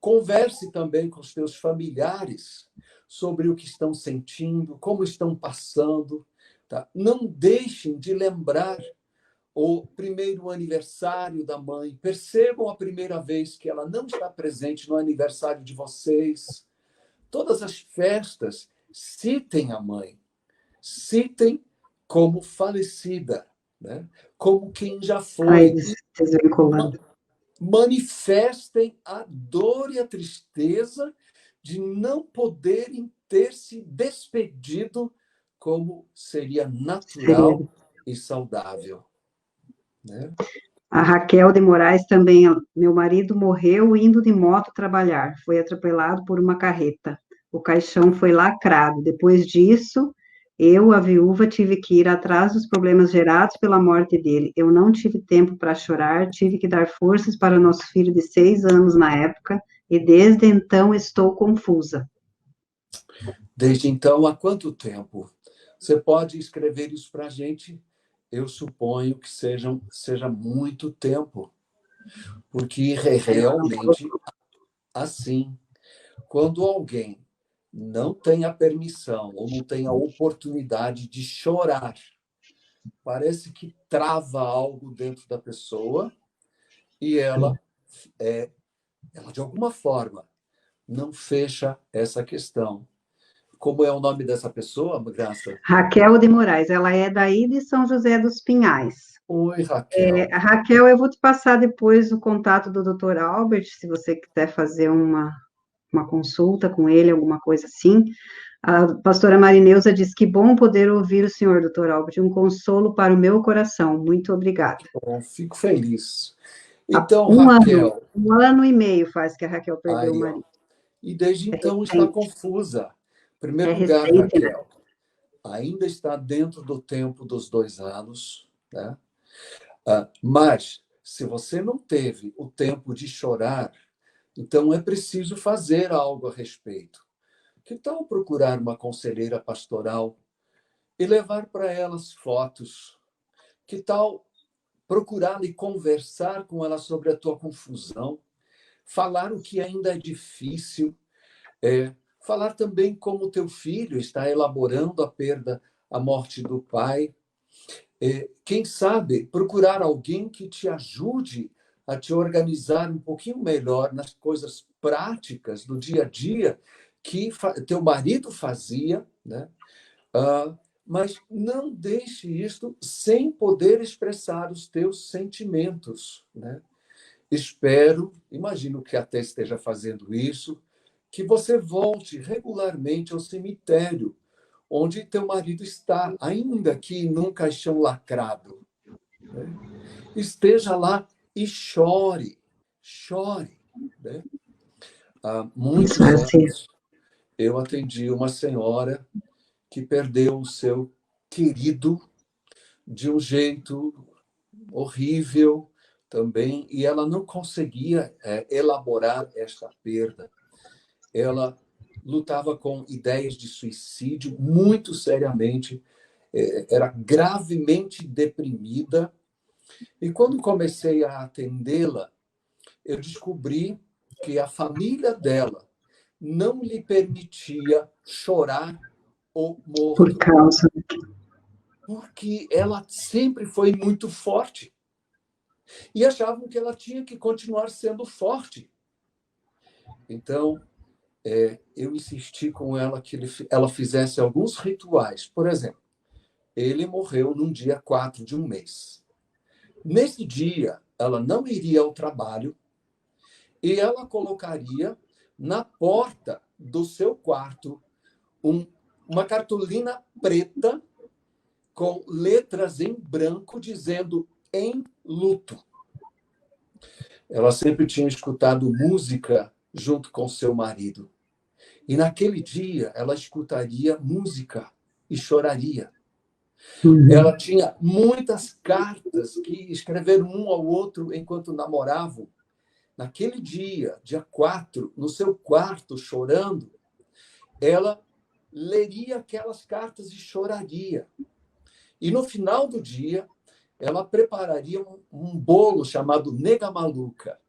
Converse também com os teus familiares sobre o que estão sentindo, como estão passando, tá? Não deixem de lembrar o primeiro aniversário da mãe. Percebam a primeira vez que ela não está presente no aniversário de vocês. Todas as festas, citem a mãe. Citem como falecida, né? Como quem já aí foi. E desvinculando. manifestem a dor e a tristeza de não poderem ter se despedido como seria Seria. natural e saudável, né? A Raquel de Moraes também, meu marido morreu indo de moto trabalhar, foi atropelado por uma carreta. O caixão foi lacrado. Depois disso, eu, a viúva, tive que ir atrás dos problemas gerados pela morte dele. Eu não tive tempo para chorar, tive que dar forças para o nosso filho de 6 anos na época, e desde então estou confusa. Desde então, há quanto tempo? Você pode escrever isso para a gente? Eu suponho que seja muito tempo, porque é realmente assim. Quando alguém não tem a permissão ou não tem a oportunidade de chorar, parece que trava algo dentro da pessoa e ela de alguma forma, não fecha essa questão. Como é o nome dessa pessoa, Graça? Raquel de Moraes, ela é daí de São José dos Pinhais. Oi, Raquel. Raquel, eu vou te passar depois o contato do Dr. Albert, se você quiser fazer uma consulta com ele, alguma coisa assim. A pastora Marineusa diz que bom poder ouvir o senhor, Dr. Albert, um consolo para o meu coração. Muito obrigada. Bom, fico feliz. Há Então, Raquel, um ano e meio faz que a Raquel perdeu o aí, ó. marido. E desde É então está recente, confusa. Em é primeiro lugar, recente, né? Raquel, ainda está dentro do tempo dos 2 anos, né? Mas, se você não teve o tempo de chorar, então é preciso fazer algo a respeito. Que tal procurar uma conselheira pastoral e levar para elas fotos? Que tal procurar e conversar com ela sobre a tua confusão? Falar o que ainda é difícil, falar também como o teu filho está elaborando a perda, a morte do pai. Quem sabe procurar alguém que te ajude a te organizar um pouquinho melhor nas coisas práticas do dia a dia que teu marido fazia, né? Mas não deixe isto sem poder expressar os teus sentimentos, né? Espero, imagino que até esteja fazendo isso, que você volte regularmente ao cemitério onde teu marido está, ainda que num caixão lacrado, né? Esteja lá e chore, chore, né? Há Isso muitos é assim. anos eu atendi uma senhora que perdeu o seu querido de um jeito horrível também, e ela não conseguia elaborar esta perda. Ela lutava com ideias de suicídio muito seriamente, era gravemente deprimida, e quando comecei a atendê-la, eu descobri que a família dela não lhe permitia chorar o Por morto, causa. porque ela sempre foi muito forte e achavam que ela tinha que continuar sendo forte. Então, eu insisti com ela que ela fizesse alguns rituais. Por exemplo, ele morreu num dia 4 de um mês. Nesse dia, ela não iria ao trabalho e ela colocaria na porta do seu quarto um uma cartolina preta com letras em branco dizendo em luto. Ela sempre tinha escutado música junto com seu marido. E naquele dia ela escutaria música e choraria. Ela tinha muitas cartas que escreveram um ao outro enquanto namoravam. Naquele dia, dia 4, no seu quarto, chorando, ela leria aquelas cartas e choraria. E no final do dia, ela prepararia um bolo chamado nega maluca,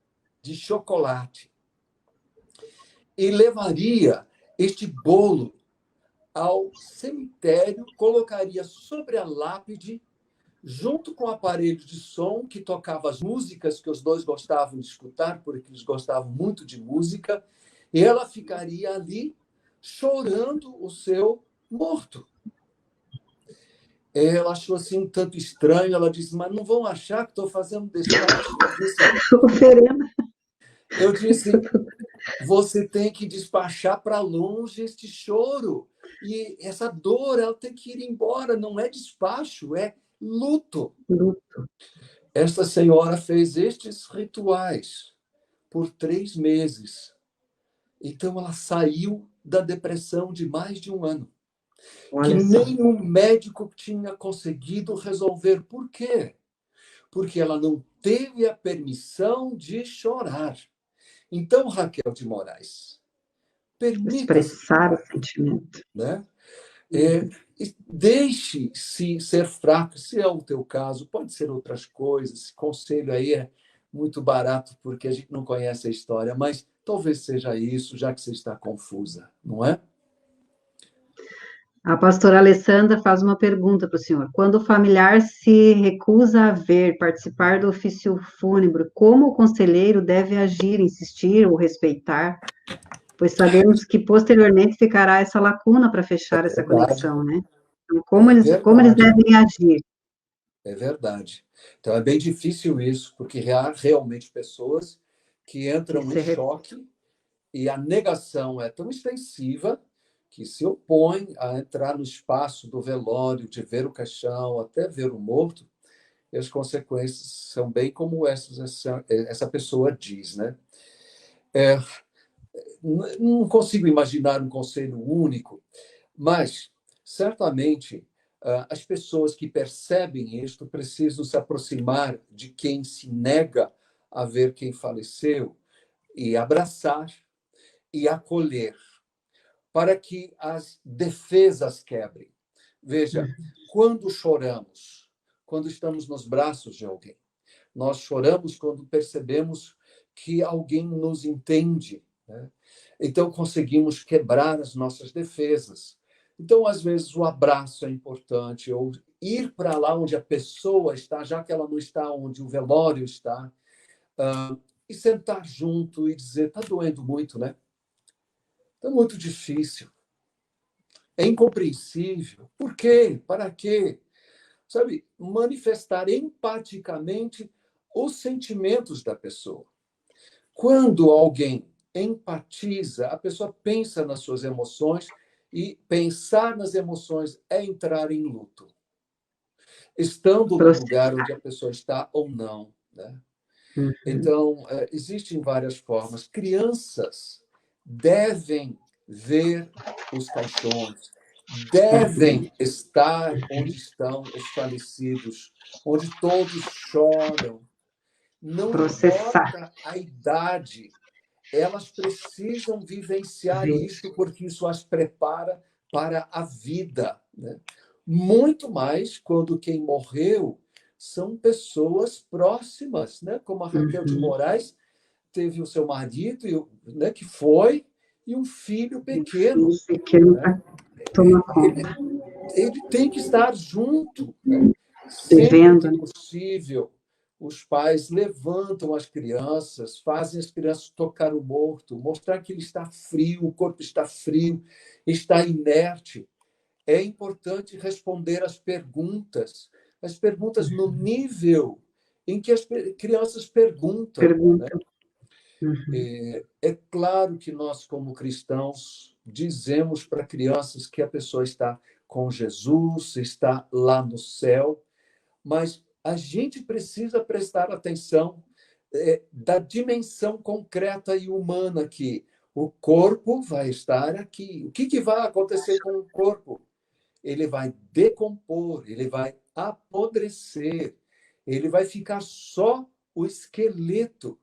de chocolate. E levaria este bolo ao cemitério, colocaria sobre a lápide, junto com o aparelho de som que tocava as músicas que os dois gostavam de escutar, porque eles gostavam muito de música, e ela ficaria ali chorando o seu morto. Ela achou assim um tanto estranho, ela disse, mas não vão achar que estou fazendo despacho? Eu disse, você tem que despachar para longe este choro. E essa dor, ela tem que ir embora. Não é despacho, é luto. Esta senhora fez estes rituais por 3 meses. Então, ela saiu da depressão de mais de 1 ano. Que nenhum médico tinha conseguido resolver. Por quê? Porque ela não teve a permissão de chorar. Então, Raquel de Moraes, permita-se expressar o sentimento. Né? Deixe-se ser fraco, se é o teu caso, pode ser outras coisas. Esse conselho aí é muito barato, porque a gente não conhece a história, mas talvez seja isso, já que você está confusa, não é? A pastora Alessandra faz uma pergunta para o senhor. Quando o familiar se recusa a ver, participar do ofício fúnebre, como o conselheiro deve agir, insistir ou respeitar? Pois sabemos que posteriormente ficará essa lacuna para fechar essa conexão, né? Então, como eles devem agir? É verdade. Então, é bem difícil isso, porque há realmente pessoas que entram em choque e a negação é tão extensiva que se opõe a entrar no espaço do velório, de ver o caixão, até ver o morto, e as consequências são bem como essa pessoa diz, né? Não consigo imaginar um conselho único, mas, certamente, as pessoas que percebem isto precisam se aproximar de quem se nega a ver quem faleceu e abraçar e acolher, para que as defesas quebrem. Veja, quando choramos, quando estamos nos braços de alguém, nós choramos quando percebemos que alguém nos entende, né? Então, conseguimos quebrar as nossas defesas. Então, às vezes, o abraço é importante, ou ir para lá onde a pessoa está, já que ela não está onde o velório está, e sentar junto e dizer, está doendo muito, né? Está muito difícil. É incompreensível. Por quê? Para quê? Sabe, manifestar empaticamente os sentimentos da pessoa. Quando alguém empatiza, a pessoa pensa nas suas emoções e pensar nas emoções é entrar em luto. Estando no lugar onde a pessoa está ou não, né? Então, existem várias formas. Crianças devem ver os caixões, devem estar onde estão os falecidos, onde todos choram. Não importa a idade, elas precisam vivenciar isto, porque isso as prepara para a vida, né? Muito mais quando quem morreu são pessoas próximas, né? Como a Raquel de Moraes teve o seu marido, né, que foi, e um filho pequeno. Né? Ele tem que estar junto, né? Sempre que possível. Os pais levantam as crianças, fazem as crianças tocar o morto, mostrar que ele está frio, o corpo está frio, está inerte. É importante responder as perguntas no nível em que as crianças perguntam. Né? É claro que nós, como cristãos, dizemos para crianças que a pessoa está com Jesus, está lá no céu, mas a gente precisa prestar atenção da dimensão concreta e humana que o corpo vai estar aqui. O que vai acontecer com o corpo? Ele vai decompor, ele vai apodrecer, ele vai ficar só o esqueleto.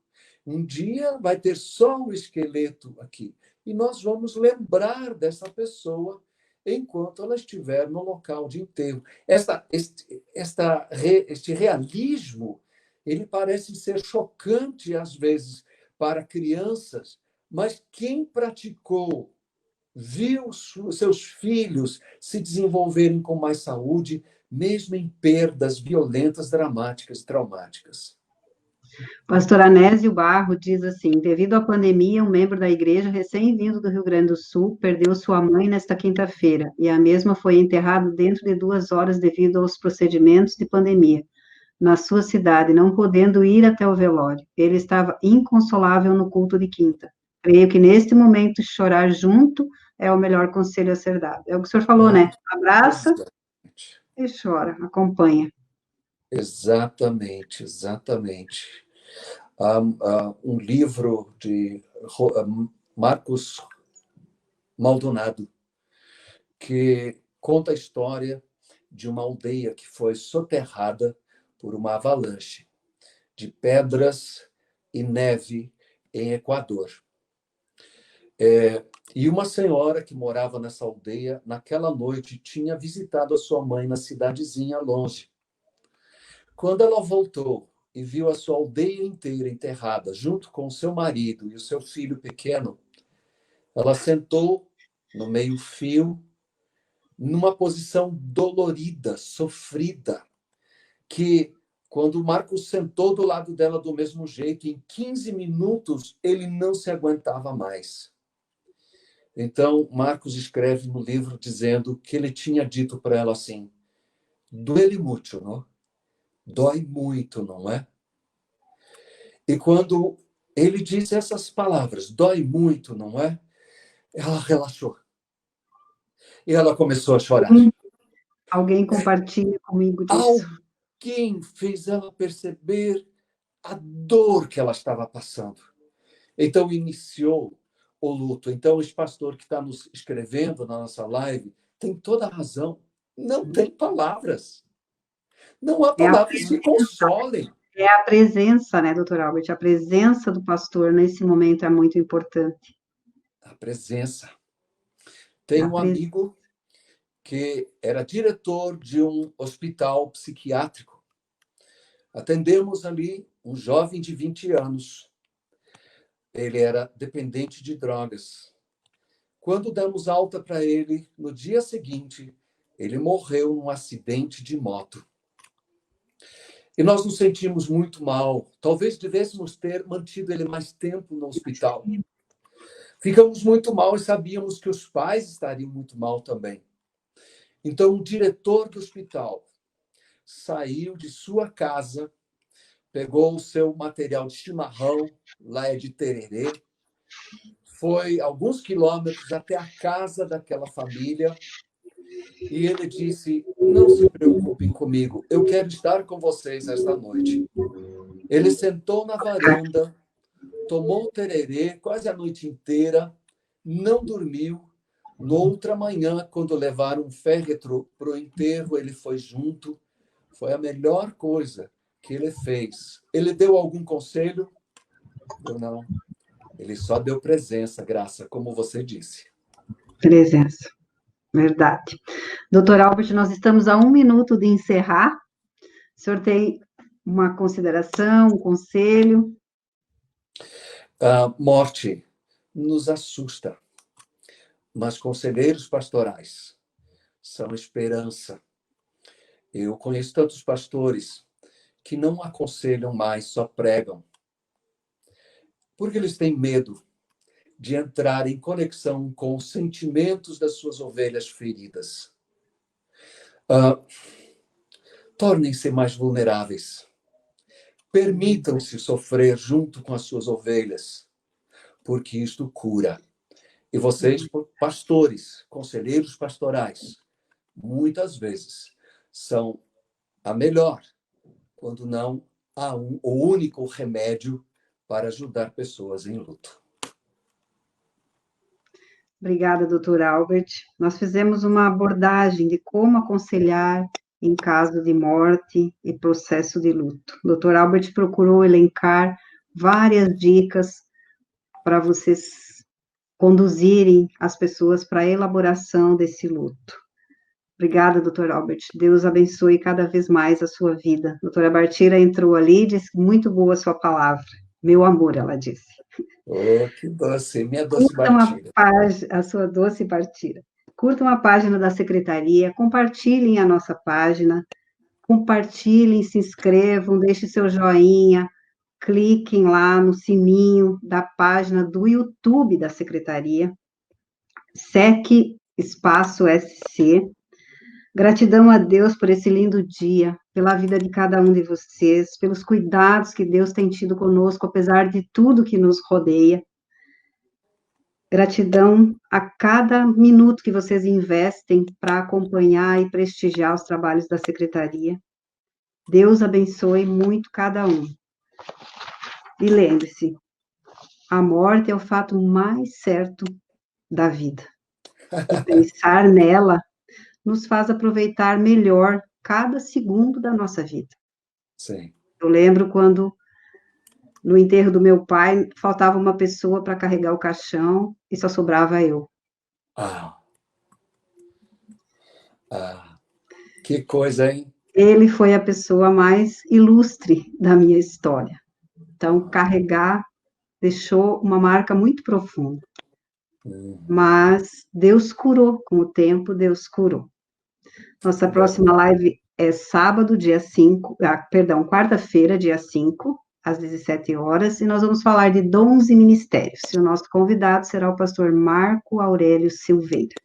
Um dia vai ter só o esqueleto aqui. E nós vamos lembrar dessa pessoa enquanto ela estiver no local de enterro. Este realismo, ele parece ser chocante às vezes para crianças, mas quem praticou, viu seus filhos se desenvolverem com mais saúde, mesmo em perdas violentas, dramáticas, traumáticas. Pastor Anésio Barro diz assim: devido à pandemia, um membro da igreja recém-vindo do Rio Grande do Sul perdeu sua mãe nesta quinta-feira, e a mesma foi enterrada dentro de 2 horas devido aos procedimentos de pandemia na sua cidade, não podendo ir até o velório. Ele estava inconsolável no culto de quinta. Creio que neste momento chorar junto é o melhor conselho a ser dado. É o que o senhor falou, né? Abraça e chora, acompanha. Exatamente, exatamente. Um livro de Marcos Maldonado, que conta a história de uma aldeia que foi soterrada por uma avalanche de pedras e neve em Equador. E uma senhora que morava nessa aldeia, naquela noite, tinha visitado a sua mãe na cidadezinha longe. Quando ela voltou e viu a sua aldeia inteira enterrada, junto com o seu marido e o seu filho pequeno, ela sentou no meio-fio, numa posição dolorida, sofrida, que quando o Marcos sentou do lado dela do mesmo jeito, em 15 minutos, ele não se aguentava mais. Então, Marcos escreve no livro dizendo que ele tinha dito para ela assim: duele muito, não? Dói muito, não é? E quando ele disse essas palavras, dói muito, não é? Ela relaxou. E ela começou a chorar. Alguém compartilha comigo disso. Alguém fez ela perceber a dor que ela estava passando. Então, iniciou o luto. Então, esse pastor que está nos escrevendo na nossa live tem toda a razão. Não tem palavras. Não há palavras que consolem. É a presença, né, doutor Albert? A presença do pastor nesse momento é muito importante. A presença. Tem um amigo que era diretor de um hospital psiquiátrico. Atendemos ali um jovem de 20 anos. Ele era dependente de drogas. Quando demos alta para ele, no dia seguinte, ele morreu num acidente de moto. E nós nos sentimos muito mal. Talvez devêssemos ter mantido ele mais tempo no hospital. Ficamos muito mal e sabíamos que os pais estariam muito mal também. Então, o diretor do hospital saiu de sua casa, pegou o seu material de chimarrão, lá é de Tererê, foi alguns quilômetros até a casa daquela família e ele disse: não se preocupem comigo, eu quero estar com vocês esta noite. Ele sentou na varanda, tomou tererê quase a noite inteira, não dormiu. No outra manhã, quando levaram um féretro para o enterro, ele foi junto. Foi a melhor coisa que ele fez. Ele deu algum conselho? Eu não. Ele só deu presença, Graça, como você disse. Presença, verdade. Doutor Albert, nós estamos a 1 minuto de encerrar. O senhor tem uma consideração, um conselho? A morte nos assusta, mas conselheiros pastorais são esperança. Eu conheço tantos pastores que não aconselham mais, só pregam, porque eles têm medo de entrar em conexão com os sentimentos das suas ovelhas feridas. Tornem-se mais vulneráveis. Permitam-se sofrer junto com as suas ovelhas, porque isto cura. E vocês, pastores, conselheiros pastorais, muitas vezes são a melhor, quando não o único remédio para ajudar pessoas em luto. Obrigada, doutor Albert. Nós fizemos uma abordagem de como aconselhar em caso de morte e processo de luto. O doutor Albert procurou elencar várias dicas para vocês conduzirem as pessoas para a elaboração desse luto. Obrigada, doutor Albert. Deus abençoe cada vez mais a sua vida. Doutora Bartira entrou ali e disse, muito boa a sua palavra. Meu amor, ela disse. Oh, que doce, minha doce Bartira. A sua doce Bartira. Curtam a página da secretaria, compartilhem a nossa página, compartilhem, se inscrevam, deixem seu joinha, cliquem lá no sininho da página do YouTube da secretaria, SEC Espaço SC. Gratidão a Deus por esse lindo dia, pela vida de cada um de vocês, pelos cuidados que Deus tem tido conosco, apesar de tudo que nos rodeia. Gratidão a cada minuto que vocês investem para acompanhar e prestigiar os trabalhos da secretaria. Deus abençoe muito cada um. E lembre-se, a morte é o fato mais certo da vida. E pensar nela nos faz aproveitar melhor cada segundo da nossa vida. Sim. Eu lembro quando, no enterro do meu pai, faltava uma pessoa para carregar o caixão e só sobrava eu. Que coisa, hein? Ele foi a pessoa mais ilustre da minha história. Então, carregar deixou uma marca muito profunda. Mas Deus curou, com o tempo, Deus curou. Nossa próxima live é sábado, dia 5, quarta-feira, dia 5, às 17 horas, e nós vamos falar de dons e ministérios. E o nosso convidado será o pastor Marco Aurélio Silveira.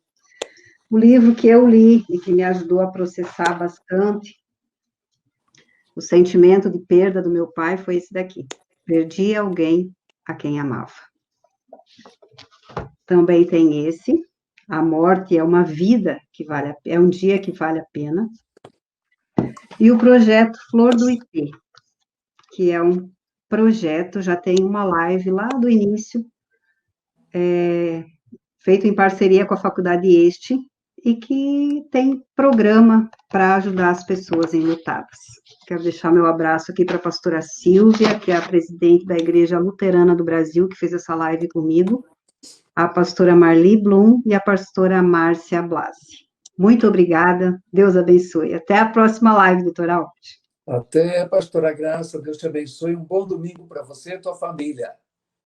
O livro que eu li e que me ajudou a processar bastante o sentimento de perda do meu pai foi esse daqui. Perdi alguém a quem amava. Também tem esse, A Morte é uma Vida que vale a pena, é um dia que vale a pena. E o projeto Flor do IP, que é um projeto, já tem uma live lá do início, feito em parceria com a Faculdade Este, e que tem programa para ajudar as pessoas enlutadas. Quero deixar meu abraço aqui para a pastora Silvia, que é a presidente da Igreja Luterana do Brasil, que fez essa live comigo, a pastora Marli Blum e a pastora Márcia Blasi. Muito obrigada, Deus abençoe. Até a próxima live, doutora Albert. Até, pastora Graça, Deus te abençoe. Um bom domingo para você e tua família.